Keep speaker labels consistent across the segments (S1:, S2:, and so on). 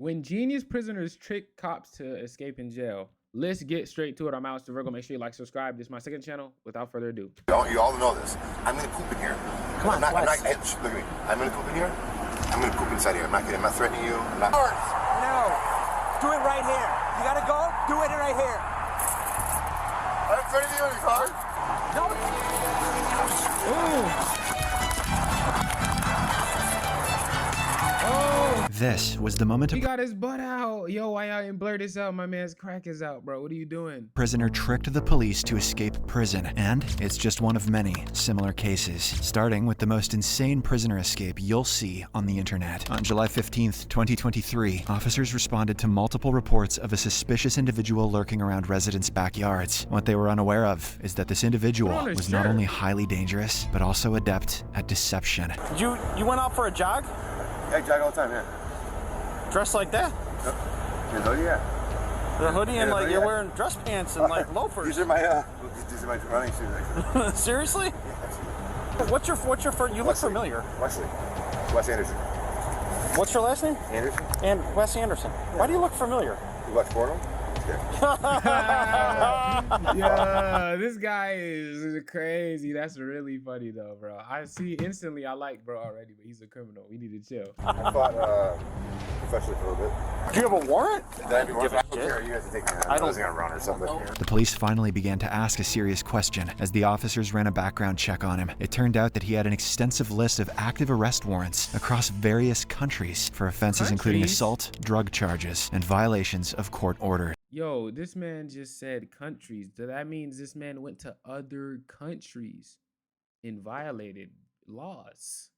S1: When genius prisoners trick cops to escape in jail. Let's get straight to it. I'm Alex Virgo. Make sure you like, subscribe. This is my second channel. Without further ado.
S2: You all know this. I'm gonna poop in here.
S3: Come on,
S2: look at me. I'm gonna poop in here. I'm gonna poop inside here. I'm not kidding. I'm not threatening you. I'm not.
S3: No. Do it right here. You gotta go? Do it right here.
S2: I'm threatening you in the car.
S3: No.
S1: Ooh.
S4: This was the moment
S1: He got his butt out. Yo, why y'all didn't blur this out? My man's crack is out, bro. What are you doing?
S4: prisoner tricked the police to escape prison, and it's just one of many similar cases, starting with the most insane prisoner escape you'll see on the internet. On July 15th, 2023, officers responded to multiple reports of a suspicious individual lurking around residents' backyards. What they were unaware of is that this individual was not only highly dangerous, but also adept at deception.
S3: You went out for a jog?
S2: Yeah, I jog all the time, yeah.
S3: Dressed like that?
S2: Your hoodie, yeah.
S3: The hoodie and like you're wearing dress pants and like loafers.
S2: These are my running shoes.
S3: Seriously?
S2: Yeah,
S3: What's your first? You look familiar.
S2: Wesley. Wes Anderson.
S3: What's your last name?
S2: Anderson?
S3: And Wes Anderson.
S2: Yeah.
S3: Why do you look familiar?
S2: You watch porno?
S1: Yeah, this guy is crazy. That's really funny though, bro. I see instantly I like bro already, but he's a criminal. We need to chill.
S2: I fought professionally for a little bit.
S3: Do you have a warrant?
S2: Did I have a warrant? You guys take me. I was gonna run or something.
S4: The police finally began to ask a serious question. As the officers ran a background check on him, it turned out that he had an extensive list of active arrest warrants across various countries for offenses including assault, drug charges, and violations of court orders.
S1: Yo, this man just said countries. So that means this man went to other countries and violated laws.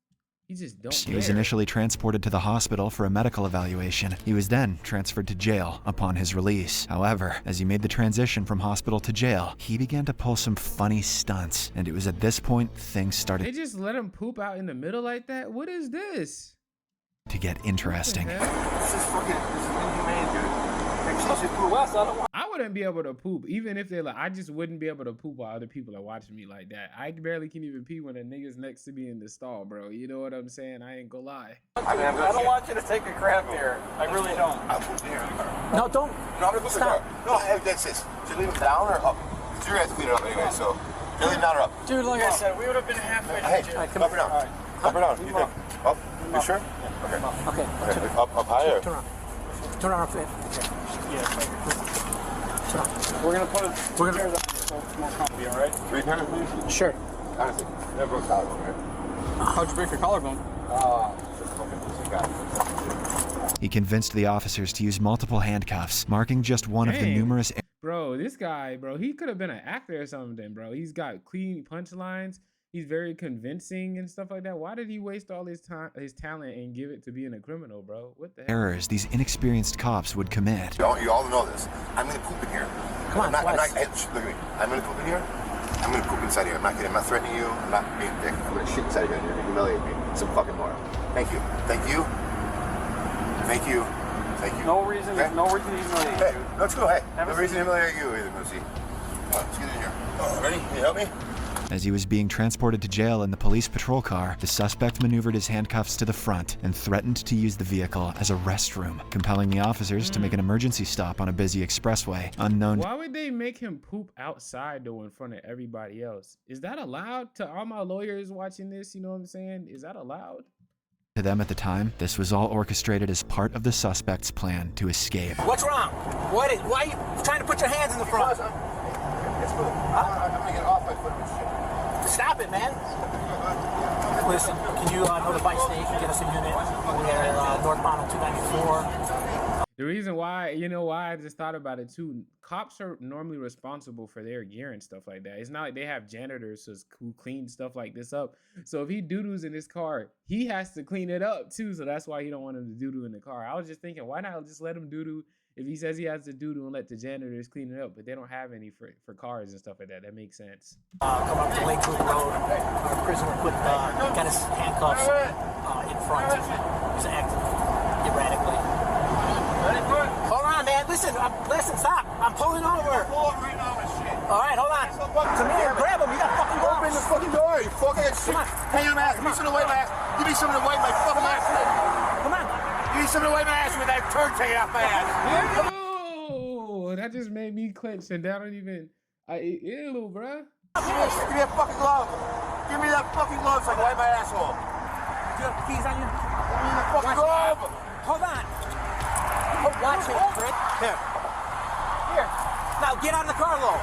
S1: He just don't care.
S4: He was initially transported to the hospital for a medical evaluation. He was then transferred to jail upon his release. However, as he made the transition from hospital to jail, he began to pull some funny stunts. And it was at this point things started
S1: They just let him poop out in the middle like that? What is this?
S4: to get interesting.
S2: This is inhumane, dude.
S1: I wouldn't be able to poop, even if they're like, I just wouldn't be able to poop while other people are watching me like that. I barely can even pee when a nigga's next to me in the stall, bro. You know what I'm saying? I ain't gonna lie.
S3: I don't want you to take a crap here. I really don't.
S2: I'll put it here in the car.
S3: No, don't.
S2: No, I'm gonna put the car. No, that's this. Should leave it down or up? Because you're gonna have to clean it up anyway, so. Should leave it down or up?
S3: Dude, like I said, we would have been halfway to
S2: Hey,
S3: jail.
S2: up or down? Right. Up or down? You think? Up? You sure? Yeah. Okay. Up higher?
S3: Turn around. Turn around. We're gonna put chairs on so it's more comfy, all right?
S2: 3 pairs, please?
S3: Sure.
S2: Honestly, never broke collarbone, right?
S3: How'd you break your collarbone?
S4: He convinced the officers to use multiple handcuffs, marking just one of the numerous.
S1: Bro, this guy, bro, he could have been an actor or something, bro. He's got clean punchlines. He's very convincing and stuff like that. Why did he waste all his time, his talent, and give it to being a criminal, bro? What the hell?
S4: Errors these inexperienced cops would commit.
S2: You all know this. I'm gonna poop in here.
S3: Come on,
S2: look at me. I'm gonna poop in here. I'm gonna poop inside here. I'm not kidding. I'm not threatening you. I'm not being a dick. I'm gonna shit inside here. You're gonna humiliate me. Some fucking more. Thank you. Thank you. Thank you. Thank you.
S3: No reason.
S2: Okay.
S3: No reason to humiliate you.
S2: Hey, let's go. Hey, no reason to humiliate you either, Moosey. Come on, let's get in here. Oh, ready? Can you help me?
S4: As he was being transported to jail in the police patrol car, the suspect maneuvered his handcuffs to the front and threatened to use the vehicle as a restroom, compelling the officers to make an emergency stop on a busy expressway. Unknown.
S1: Why would they make him poop outside though in front of everybody else? Is that allowed? To all my lawyers watching this, you know what I'm saying? Is that allowed?
S4: To them at the time, this was all orchestrated as part of the suspect's plan to escape.
S5: What's wrong? Why are you trying to put your hands in the front?
S2: It's cool. I'm gonna get off my foot with shit.
S5: Stop it, man. Listen, can you notify Snake and get us a unit? We're northbound on 294.
S1: The reason why, you know why I just thought about it too, cops are normally responsible for their gear and stuff like that. It's not like they have janitors who clean stuff like this up. So if he doo-doos in his car, he has to clean it up too. So that's why he don't want him to doo-doo in the car. I was just thinking, why not just let him doo-doo if he says he has to doo-doo and let the janitors clean it up, but they don't have any for cars and stuff like that. That makes sense.
S5: Come up to Lakewood Road. Our prisoner got his handcuffs in front. He's acting erratically. Hold on, man. Listen, stop. I'm pulling over. All right, hold on. Come here, grab him. You got fucking
S2: Open the fucking door, you fucking shit.
S5: Come on.
S2: Hang on, man. Give me some of the white mask. Give me some of the white, my fucking mask.
S5: Come on.
S2: Give me
S3: need something to wipe my ass with that turd taken off my ass.
S1: Oh, that just made me clench, and that don't even. Ew, bruh.
S3: Give me a fucking glove. Give me that fucking glove so I can wipe my asshole.
S5: Do you have the keys on you?
S3: Give me the fucking glove.
S5: Hold on. Oh, watch it, Rick.
S3: Here.
S5: Here. Now get out of the car, Lo.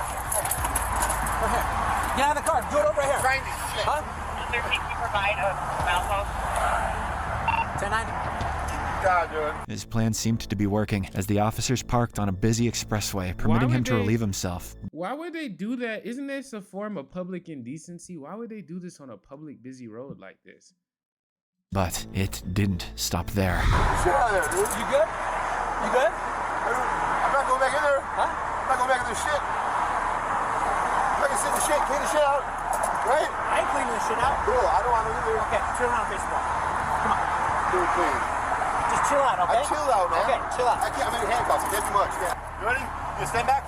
S5: Right here. Get out of the car. Do it over here.
S3: Trying to shit.
S5: Huh?
S6: Is there you provide a mouth phone?
S5: 1090.
S3: God, dude.
S4: His plan seemed to be working as the officers parked on a busy expressway, permitting him to relieve himself.
S1: Why would they do that? Isn't this a form of public indecency? Why would they do this on a public busy road like this?
S4: But it didn't stop there.
S3: Shit out of there, dude.
S5: You good? You good?
S3: I'm not going back in there.
S5: Huh?
S3: I'm not going back in this shit. I can sit in the shit, clean the shit out. Right?
S5: I ain't cleaning this shit out.
S3: Cool, I don't want to either.
S5: Okay, turn around, face the wall. Come on.
S3: Do it clean.
S5: Just chill out, okay?
S3: I chill out, man.
S5: Okay, chill out.
S3: I can't, I'm in handcuffs. I can't do much. Yeah. You ready? You stand back?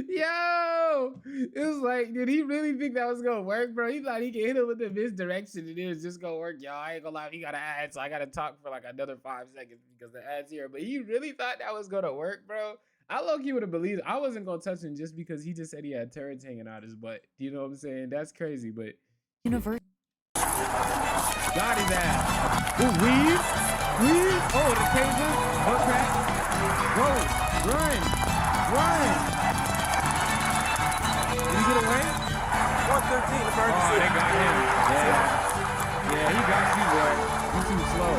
S1: Yo, it was like, did he really think that was gonna work, bro? He thought he could hit him with the misdirection and it was just gonna work. Yo, I ain't gonna lie, he got an ad, so I gotta talk for like another 5 seconds because the ad's here. But he really thought that was gonna work, bro. I low-key would have believed it. I wasn't gonna touch him just because he just said he had turds hanging out his butt. You know what I'm saying? That's crazy, but
S7: University.
S1: got his ass. Ooh, weave. Oh, the taser. Butt crack. Whoa, run. Did he get away?
S5: 113
S1: Oh,
S5: emergency.
S1: they got him. Yeah, he got you, boy. You too slow.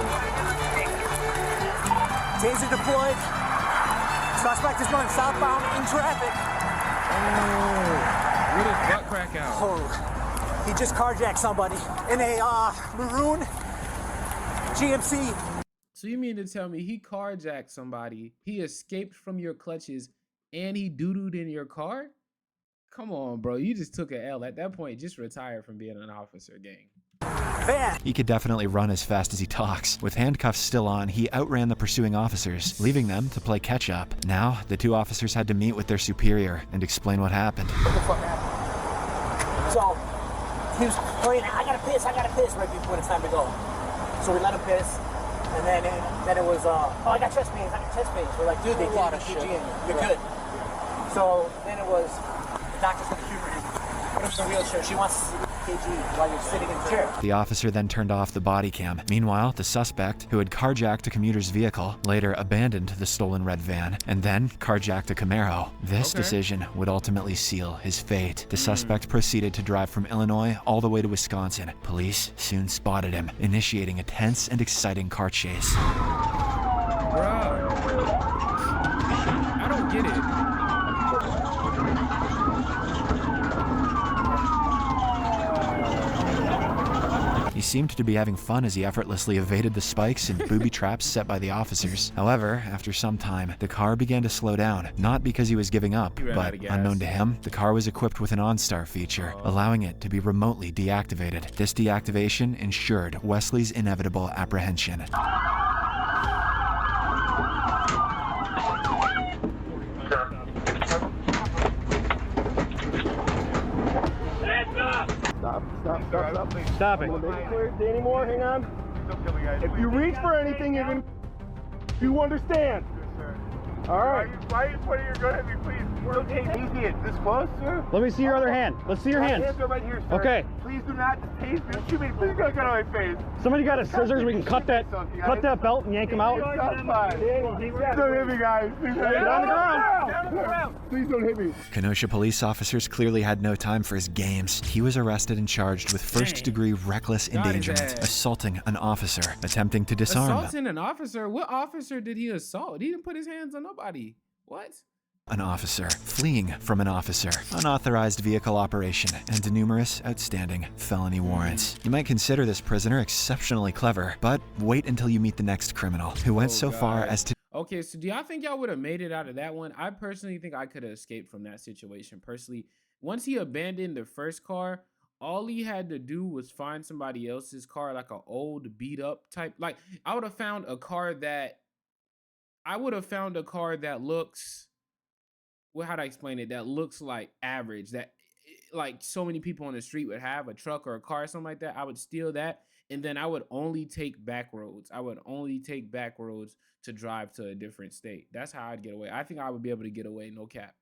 S5: Taser deployed. Suspect is going southbound in traffic.
S1: Oh, what is butt crack out?
S5: Oh, he just carjacked somebody in a maroon GMC.
S1: So you mean to tell me he carjacked somebody, he escaped from your clutches, and he doo-dooed in your car? Come on, bro. You just took a L. At that point, just retire from being an officer, gang.
S5: Van.
S4: He could definitely run as fast as he talks. With handcuffs still on, he outran the pursuing officers, leaving them to play catch-up. Now, the two officers had to meet with their superior and explain what happened.
S5: What the fuck happened? So, he was playing, I gotta piss, right before it's time to go. So we let him piss, and then it was, oh, I got chest pains. We're like, dude, they did a PG in you. You're good. So then it was, the doctor's gonna humor him. Put him in the wheelchair. She wants to see the KG while you're sitting in the chair.
S4: The officer then turned off the body cam. Meanwhile, the suspect, who had carjacked a commuter's vehicle, later abandoned the stolen red van and then carjacked a Camaro. This decision would ultimately seal his fate. The suspect proceeded to drive from Illinois all the way to Wisconsin. Police soon spotted him, initiating a tense and exciting car chase.
S1: Bruh. I don't get it.
S4: He seemed to be having fun as he effortlessly evaded the spikes and booby traps set by the officers. However, after some time, the car began to slow down, not because he was giving up, but unknown to him, the car was equipped with an OnStar feature, allowing it to be remotely deactivated. This deactivation ensured Wesley's inevitable apprehension.
S8: Stop it. Any more? Hang on. If you reach for anything, you're gonna. You understand? All right.
S9: Why are you pointing your gun at me, please? Don't take easy. It's this close, sir.
S8: Let me see your other hand. Let's see your hands.
S9: My hands are right here, sir.
S8: Okay.
S9: Please do not tase me. Shoot me. Please got a gun on my face.
S8: Somebody got a scissors. We can cut that belt and yank him out.
S9: That's fine. Don't hit me, guys. Please don't hit me.
S8: Get on the ground.
S9: Down on the ground. Please don't hit me.
S4: Kenosha police officers clearly had no time for his games. He was arrested and charged with first-degree reckless endangerment, assaulting an officer, attempting to disarm
S1: Assaulting an officer? What officer did he assault? He didn't put his hands on nobody. What?
S4: an officer, fleeing from an officer, unauthorized vehicle operation, and numerous outstanding felony warrants. You might consider this prisoner exceptionally clever, but wait until you meet the next criminal, who went so far as to...
S1: Okay, so do y'all think y'all would have made it out of that one? I personally think I could have escaped from that situation. Personally, once he abandoned the first car, all he had to do was find somebody else's car, like an old beat up type. Like I would have found a car that looks, well, how do I explain it? That looks like average, that like so many people on the street would have, a truck or a car or something like that. I would steal that, and then I would only take back roads. I would only take back roads to drive to a different state. That's how I'd get away. I think I would be able to get away, no cap.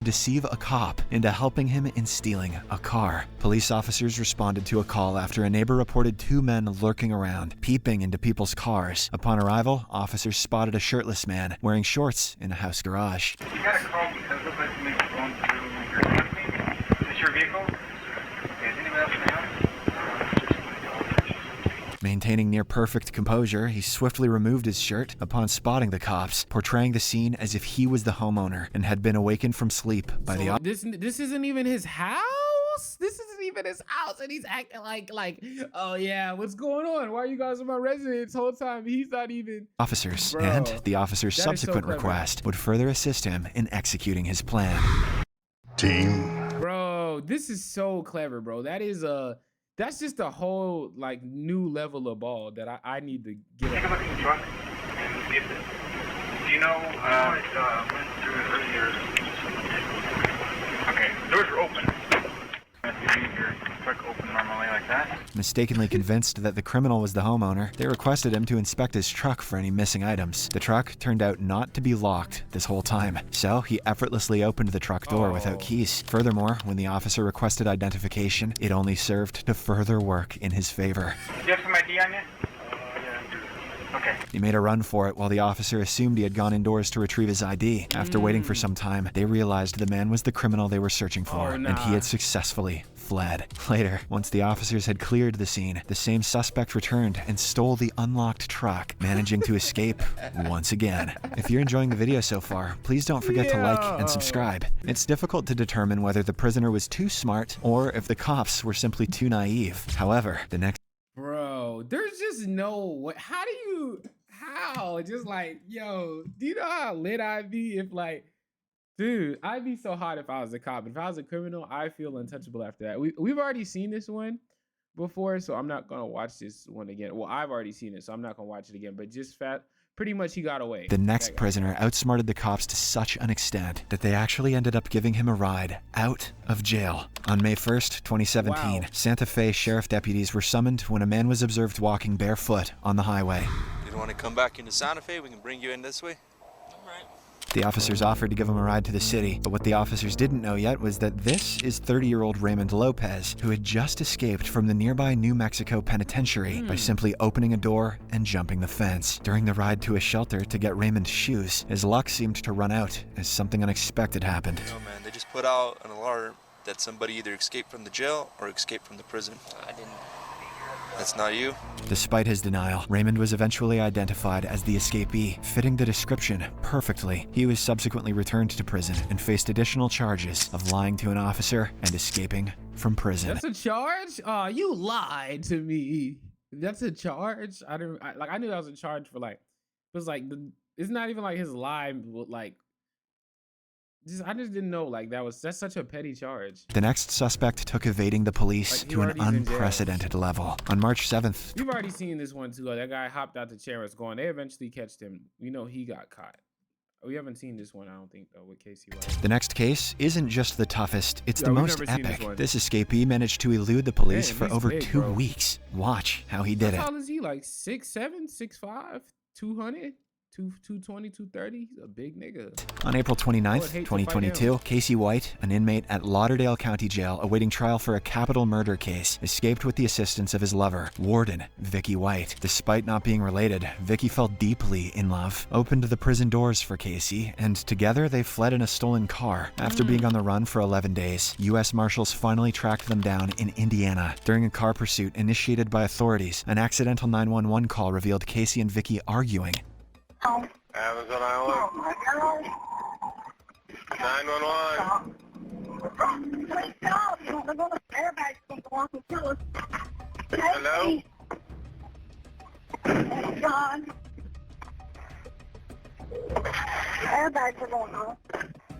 S4: Deceive a cop into helping him in stealing a car. Police officers responded to a call after a neighbor reported two men lurking around, peeping into people's cars. Upon arrival, officers spotted a shirtless man wearing shorts in a house garage.
S9: You got a call because it looks like somebody's going through your property. Is this your vehicle? Okay, is anybody else in the house?
S4: Maintaining near perfect composure, he swiftly removed his shirt upon spotting the cops, portraying the scene as if he was the homeowner and had been awakened from sleep by the
S1: this isn't even his house. This isn't even his house, and he's acting like, oh yeah, what's going on? Why are you guys in my residence whole time? He's not even
S4: officers.
S1: Bro,
S4: and the officer's
S1: that is so
S4: subsequent
S1: clever.
S4: request would further assist him in executing his plan.
S3: Team.
S1: Bro, this is so clever, bro. That's just a whole like new level of ball that I need to get.
S9: Take a look in the truck and see if it. Do you know? Went through it earlier. Okay, doors are open. You leave your truck open normally like that.
S4: Mistakenly convinced that the criminal was the homeowner, they requested him to inspect his truck for any missing items. The truck turned out not to be locked this whole time, so he effortlessly opened the truck door without keys. Furthermore, when the officer requested identification, it only served to further work in his favor.
S9: Do you have some ID on you? Okay.
S4: He made a run for it while the officer assumed he had gone indoors to retrieve his ID. After waiting for some time, they realized the man was the criminal they were searching for, and he had successfully fled. Later, once the officers had cleared the scene, the same suspect returned and stole the unlocked truck, managing to escape once again. If you're enjoying the video so far, please don't forget to like and subscribe. It's difficult to determine whether the prisoner was too smart or if the cops were simply too naive. However, the next
S1: Bro, there's just no way. How? Just like, yo, do you know how lit I'd be if like, dude, I'd be so hot if I was a cop. If I was a criminal, I feel untouchable after that. We've already seen this one before, so I'm not gonna watch this one again. Well, I've already seen it, so I'm not gonna watch it again. But just pretty much he got away.
S4: The next prisoner outsmarted the cops to such an extent that they actually ended up giving him a ride out of jail. On May 1st, 2017, Santa Fe sheriff deputies were summoned when a man was observed walking barefoot on the highway.
S7: You don't want to come back into Santa Fe? We can bring you in this way.
S4: The officers offered to give him a ride to the city, but what the officers didn't know yet was that this is 30-year-old Raymond Lopez, who had just escaped from the nearby New Mexico penitentiary by simply opening a door and jumping the fence. During the ride to a shelter to get Raymond shoes, his luck seemed to run out as something unexpected happened.
S7: No, man, they just put out an alarm that somebody either escaped from the jail or escaped from the prison. I didn't. That's not you?
S4: Despite his denial, Raymond was eventually identified as the escapee, fitting the description perfectly. He was subsequently returned to prison and faced additional charges of lying to an officer and escaping from prison.
S1: That's a charge? Oh, you lied to me. That's a charge? I knew that was a charge for like, it was like, it's not even like his lie, like, I just didn't know like that's such a petty charge.
S4: The next suspect took evading the police to an unprecedented level. On March 7th,
S1: you've already seen this one too. That guy hopped out the chair and was going. They eventually catched him. You know he got caught. We haven't seen this one, I don't think, though, with Casey White.
S4: The next case isn't just the toughest, it's the most epic. This escapee managed to elude the police for over 2 weeks. Watch how he did it.
S1: How tall is he? Like 6'7", 6'5", 200? 220, 230, he's a big nigga.
S4: On April 29th, 2022, Casey White, an inmate at Lauderdale County Jail awaiting trial for a capital murder case, escaped with the assistance of his lover, Warden Vicky White. Despite not being related, Vicky fell deeply in love, opened the prison doors for Casey, and together they fled in a stolen car. After being on the run for 11 days, U.S. Marshals finally tracked them down in Indiana. During a car pursuit initiated by authorities, an accidental 911 call revealed Casey and Vicky arguing.
S9: Amazon Island. 911. Hello?
S10: Airbags are going on.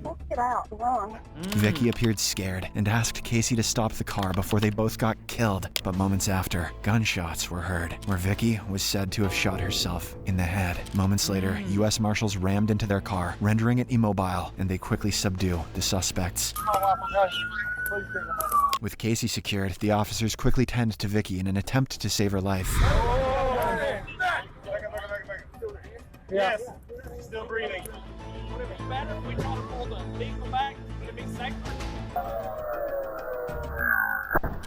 S10: Let's get out and run.
S4: Vicky appeared scared and asked Casey to stop the car before they both got killed. But moments after, gunshots were heard, where Vicky was said to have shot herself in the head. Moments later, U.S. Marshals rammed into their car, rendering it immobile, and they quickly subdue the suspects. With Casey secured, the officers quickly tend to Vicky in an attempt to save her life.
S8: Yes, still breathing.
S5: Would it be better if we try to pull the vehicle back? Would it be safer?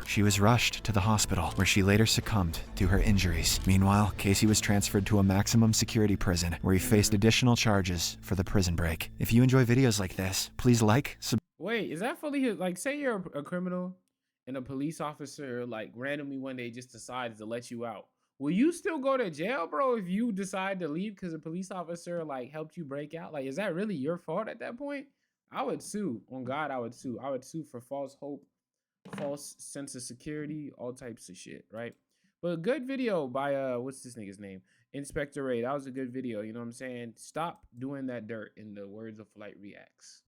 S4: She was rushed to the hospital, where she later succumbed to her injuries. Meanwhile, Casey was transferred to a maximum security prison, where he faced additional charges for the prison break. If you enjoy videos like this, please like,
S1: Wait, is that fully like, say you're a criminal and a police officer like randomly one day just decides to let you out? Will you still go to jail, bro, if you decide to leave because a police officer like helped you break out? Like, is that really your fault at that point? I would sue. On God, I would sue. I would sue for false hope, false sense of security, all types of shit, right? But good video by what's this nigga's name? Inspector Ray. That was a good video, you know what I'm saying? Stop doing that dirt, in the words of Flight Reacts.